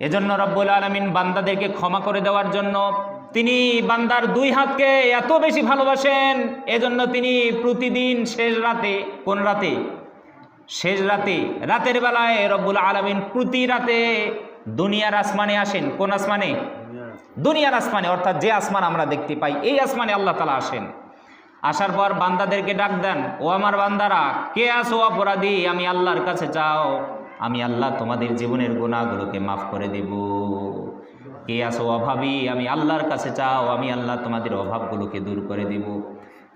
এজন্য রব্বুল আলামিন বান্দাদেরকে ক্ষমা করে দেওয়ার জন্য তিনি বান্দার দুই হাতকে এত বেশি ভালোবাসেন, এজন্য তিনি প্রতিদিন শেষ রাতে, কোন রাতে? শেষ রাতে, রাতের বেলায় রব্বুল আলামিন প্রতি রাতে দুনিয়ার আসমানে আসেন। কোন আসমানে? দুনিয়ার আসমানে, অর্থাৎ যে আসমান আমরা দেখতে পাই এই আসমানে আল্লাহ তাআলা আসেন। আসার পর বান্দাদেরকে ডাক দেন, ও আমার বান্দারা, কে আসো অপরাধী, আমি আল্লাহর কাছে যাও, আমি আল্লাহ তোমাদের জীবনের গুনাহগুলোকে মাফ করে দেব। কে আসো অভাবী, আমি আল্লাহর কাছে চাও, আমি আল্লাহ তোমাদের অভাবগুলোকে দূর করে দেব।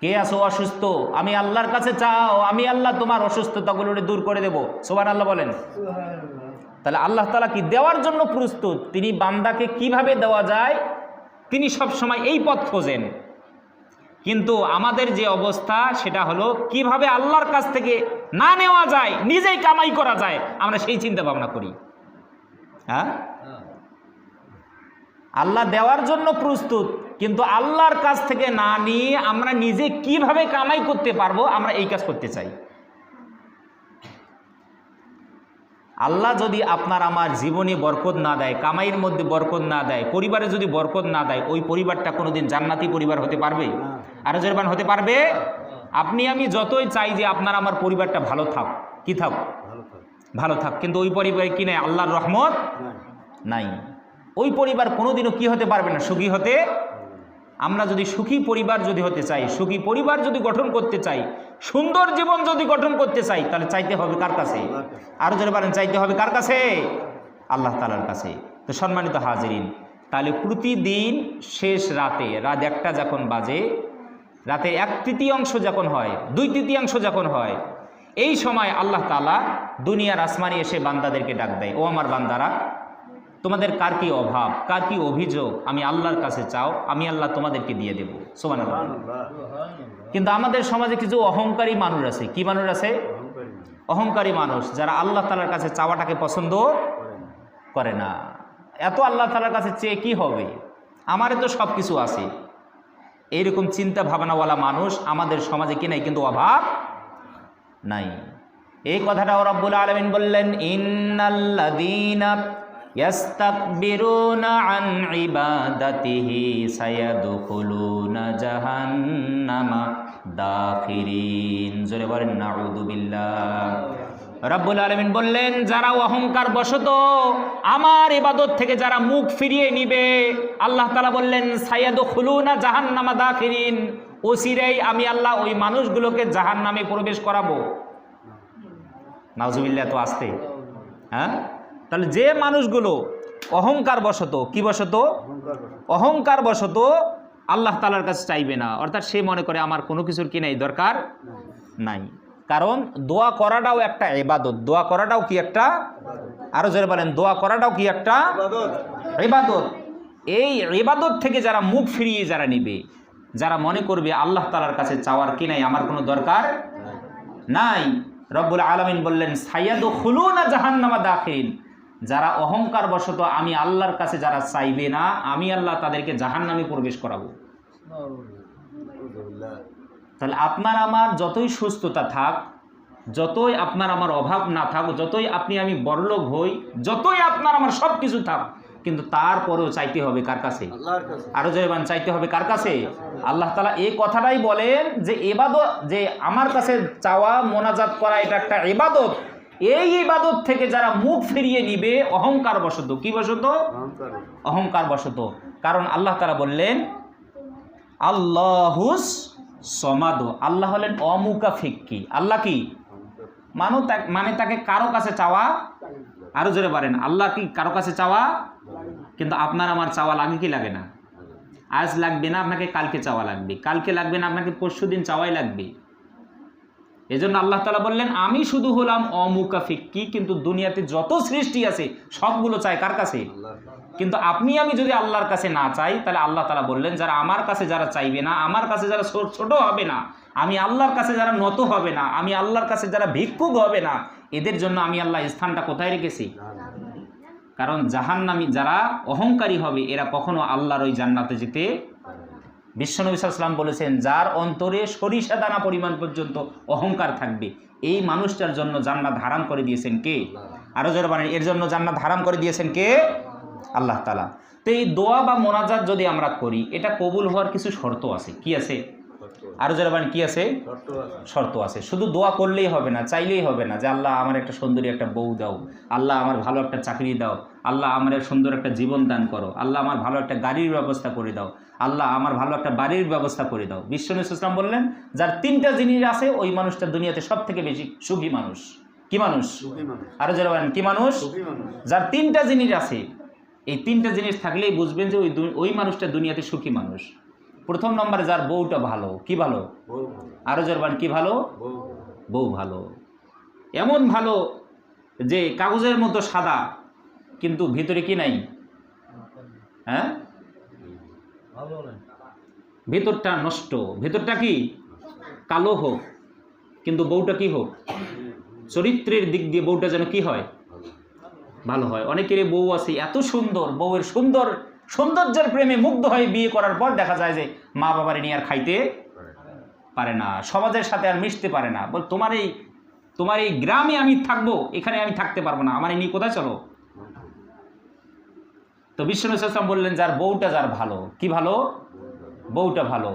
কে আসো অসুস্থ, আমি আল্লাহর কাছে চাও, আমি আল্লাহ তোমার অসুস্থতাগুলো দূর করে দেব। সুবহানাল্লাহ বলেন। তাহলে আল্লাহ তাআলা কি দেওয়ার জন্য প্রস্তুত, তিনি বান্দাকে কিভাবে দেওয়া যায় তিনি সব সময় এই পথ খোঁজেন। কিন্তু আমাদের যে অবস্থা সেটা হলো কিভাবে আল্লাহর কাছ থেকে না নেওয়া যায়, নিজেই কামাই করা যায়, আমরা সেই চিন্তা ভাবনা করি। হ্যাঁ, আল্লাহ দেওয়ার জন্য প্রস্তুত, কিন্তু আল্লাহর কাছ থেকে না নিয়ে আমরা নিজে কিভাবে কামাই করতে পারবো আমরা এই কাজ করতে চাই। আল্লাহ যদি আপনার আমার জীবনে বরকত না দেয়, কামাইয়ের মধ্যে বরকত না দেয়, পরিবারে যদি বরকত না দেয়, ওই পরিবারটা কোনোদিন জান্নাতি পরিবার হতে পারবে? আরো জোরবান হতে পারবে? আপনি আমি যতই চাই যে আপনার আমার পরিবারটা ভালো থাক, কি থাক? ভালো থাক, কিন্তু ওই পরিবারে কি নাই? আল্লাহর রহমত নাই। ওই পরিবার কোনোদিনও কি হতে পারবে না? সুখী হতে। আমরা যদি সুখী পরিবার যদি হতে চাই, সুখী পরিবার যদি গঠন করতে চাই, সুন্দর জীবন যদি গঠন করতে চাই, তাহলে চাইতে হবে কার কাছে? আরো জোরে বলেন, চাইতে হবে কার কাছে? আল্লাহ তাআলার কাছে। তো সম্মানিত হাজিরিন, তাহলে প্রতিদিন শেষ রাতে, রাত 1টা যখন বাজে, রাতে 1/3 যখন হয়, 2/3 যখন হয়, এই সময় আল্লাহ তাআলা দুনিয়ার আসমানে এসে বান্দাদেরকে ডাক দেয়, ও আমার বান্দারা, তোমাদের কার কি অভাব, কার কি অভিযোগ, আমি আল্লাহর কাছে চাও, আমি আল্লাহ তোমাদেরকে দিয়ে দেব। সুবহানাল্লাহ। কিন্তু আমাদের সমাজে কিছু অহংকারী মানুষ আছে। কি মানুষ আছে? অহংকারী মানুষ, যারা আল্লাহ তাআলার কাছে চাওয়াটাকে পছন্দ করে না। এত আল্লাহ তাআলার কাছে চেয়ে কি হবে, আমারে তো সব কিছু আছে, এইরকম চিন্তা ভাবনাওয়ালা মানুষ আমাদের সমাজে কি নাই? কিন্তু অভাব নাই। এই কথাটাও রব্বুল আলামিন বললেন, ইন্নাল্লাযীনা ইয়াস্তাকবিরুনা আন ইবাদাতিহি সায়াদখুলুনা জাহান্নামা দাখিরিন। জোরে বলেন নাউযু বিল্লাহ। রব্বুল আলামিন বললেন, যারা অহংকার বশত আমার ইবাদত থেকে যারা মুখ ফিরিয়ে নিবে, আল্লাহ তাআলা বললেন সায়াদখুলুনা জাহান্নামা দাখিরিন, অচিরেই আমি আল্লাহ ওই মানুষগুলোকে জাহান্নামে প্রবেশ করাবো। নাউযু বিল্লাহ। তো আসতে, হ্যাঁ, তাহলে যে মানুষগুলো অহংকার বশত, কি বশত? অহংকার বশত আল্লাহ তাআলার কাছে চাইবে না, অর্থাৎ সে মনে করে আমার কোনো কিছুর কি নাই, দরকার নাই। কারণ দোয়া করাটাও একটা ইবাদত। দোয়া করাটাও কি একটা? আরো জোরে বলেন, দোয়া করাটাও কি একটা ইবাদত। এই ইবাদত থেকে যারা মুখ ফিরিয়ে যারা নিবে, যারা মনে করবে আল্লাহ তাআলার কাছে চাওয়ার কি নাই, আমার কোনো দরকার নাই, রব্বুল আলামিন বললেন সায়াদখুলুনা জাহান্নামা দাখিরিন, যারা অহংকার বশত আমি আল্লাহর কাছে যারা চাইবে না, আমি আল্লাহ তাদেরকে জাহান্নামে প্রবেশ করাবো। তাহলে আপনার আমার যতই সুস্থতা থাক, যতই আপনার আমার অভাব না থাক, যতই আপনি আমি বড়লোক হই, যতই আপনার আমার সব কিছু থাক, কিন্তু তারপরেও চাইতে হবে কার কাছে? আরো জয়বান, চাইতে হবে কার কাছে? আল্লাহ তাআলা এই কথাটাই বলেন যে ইবাদত, যে আমার কাছে চাওয়া, মোনাজাত করা, এটা একটা ইবাদত। এই ইবাদত থেকে যারা মুখ ফিরিয়ে নিবে অহংকার বশত, কি বশত? অহংকার বশত। কারণ আল্লাহ তাআলা বললেন আল্লাহুস সমাদ, আল্লাহ হলেন অমুকাফিক্কি। আল্লাহ কি? মানে তাকে কারো কাছে চাওয়া। আরো জোরে বলেন, আল্লাহ কি কারো কাছে চাওয়া? কিন্তু আপনার আমার চাওয়া লাগে কি লাগে না? আজ লাগবে না আপনাকে, কালকে চাওয়া লাগবে, কালকে লাগবে না আপনাকে, পরশুদিন চাওয়াই লাগবে। এজন্য আল্লাহ তাআলা বললেন আমি শুধু হলাম অমুকাফিক্কি, কিন্তু দুনিয়াতে যত সৃষ্টি আছে সবগুলো চায় কার কাছে? কিন্তু আপনি আমি যদি আল্লাহর কাছে না চাই, তাহলে আল্লাহ তাআলা বললেন যারা আমার কাছে যারা চাইবে না, আমার কাছে যারা ছোট হবে না, আমি আল্লাহর কাছে যারা নত হবে না, আমি আল্লাহর কাছে যারা ভিক্ষুক হবে না, এদের জন্য আমি আল্লাহ স্থানটা কোথায় রেখেছি? কারণ জাহান্নামী যারা অহংকারী হবে এরা কখনো আল্লাহর ওই জান্নাতে যেতে। বিশ্বনবী সাল্লাল্লাহু আলাইহি ওয়াসাল্লাম বলেছেন, যার অন্তরে সরিষা দানা পরিমাণ পর্যন্ত অহংকার থাকবে, এই মানুষটার জন্য জান্নাত হারাম করে দিয়েছেন কে? আরো জোরে বলেন, এর জন্য জান্নাত হারাম করে দিয়েছেন কে? আল্লাহ তাআলা। তো এই দোয়া বা মোনাজাত যদি আমরা করি, এটা কবুল হওয়ার কিছু শর্ত আছে। কি আছে? আরো যারা বলেন কি আছে? শর্ত আছে। শুধু দোয়া করলেই হবে না, চাইলেই হবে না যে আল্লাহ আমার একটা সুন্দরী একটা বউ দাও, আল্লাহ আমার ভালো একটা চাকরি দাও, আল্লাহ আমার সুন্দর একটা জীবন দান করো, আল্লাহ আমার ভালো একটা গাড়ির ব্যবস্থা করে দাও, আল্লাহ আমার ভালো একটা বাড়ির ব্যবস্থা করে দাও। বিশ্বনবী সাল্লাল্লাহু আলাইহি ওয়াসাল্লাম বললেন, যার তিনটা জিনিস আছে ওই মানুষটা দুনিয়াতে সব থেকে বেশি সুখী মানুষ। কি মানুষ? আরো যারা বলেন কি মানুষ? যার তিনটা জিনিস আছে, এই তিনটা জিনিস থাকলেই বুঝবেন যে ওই মানুষটা দুনিয়াতে সুখী মানুষ। প্রথম নম্বরে যার বউটা ভালো। কি ভালো? আরো জরবান কি ভালো? বউ ভালো, এমন ভালো যে কাগজের মতো সাদা কিন্তু ভিতরে কি নাই, হ্যাঁ ভিতরটা নষ্ট, ভিতরটা কি কালো হোক কিন্তু বউটা কি হোক, চরিত্রের দিক দিয়ে বউটা যেন কি হয়, ভালো হয়। অনেকেরই বউ আছে এত সুন্দর, বউয়ের সৌন্দর্যের প্রেমে মুগ্ধ হয়ে বিয়ে করার পর দেখা যায় যে মা বাবার নিয়ে আর খাইতে পারে না, সমাজের সাথে আর মিশতে পারে না। বল তোমার এই গ্রামে আমি থাকবো, এখানে আমি থাকতে পারবো না, আমার নিয়ে কোথায় চলো। তো বিশ্বনবী সাল্লাল্লাহু আলাইহি ওয়াসাল্লাম বললেন, যার বউটা যার ভালো, কি ভালো? বউটা ভালো,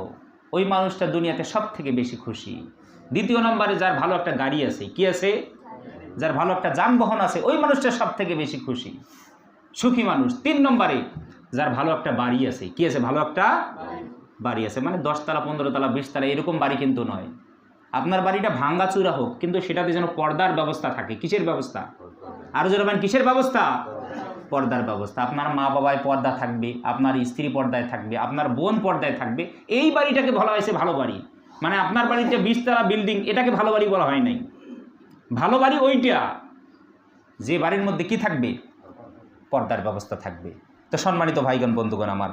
ওই মানুষটা দুনিয়াতে সব থেকে বেশি খুশি। দ্বিতীয় নম্বরে যার ভালো একটা গাড়ি আছে। কি আছে? যার ভালো একটা যানবাহন আছে, ওই মানুষটা সব থেকে বেশি খুশি, সুখী মানুষ। 3 নম্বরে যার ভালো একটা বাড়ি আছে। কি আছে? ভালো একটা বাড়ি আছে, মানে 10 তলা 15 তলা 20 তলা এরকম বাড়ি কিন্তু নয়। আপনার বাড়িটা ভাঙ্গাচুরা হোক কিন্তু সেটাতে যেন পর্দার ব্যবস্থা থাকে। কিসের ব্যবস্থা? আরো যারা বলেন কিসের ব্যবস্থা? পর্দার ব্যবস্থা। আপনার মা বাবায় পর্দা থাকবে, আপনার স্ত্রী পর্দায় থাকবে, আপনার বোন পর্দায় থাকবে। এই বাড়িটাকে বলা হয়েছে ভালো বাড়ি। মানে আপনার বাড়িতে 20 তলা বিল্ডিং, এটাকে ভালো বাড়ি বলা হয় নাই। ভালো বাড়ি ওইটা যে বাড়ির মধ্যে কি থাকবে, পর্দার ব্যবস্থা থাকবে। তো সম্মানিত ভাইগণ বন্ধুগণ আমার,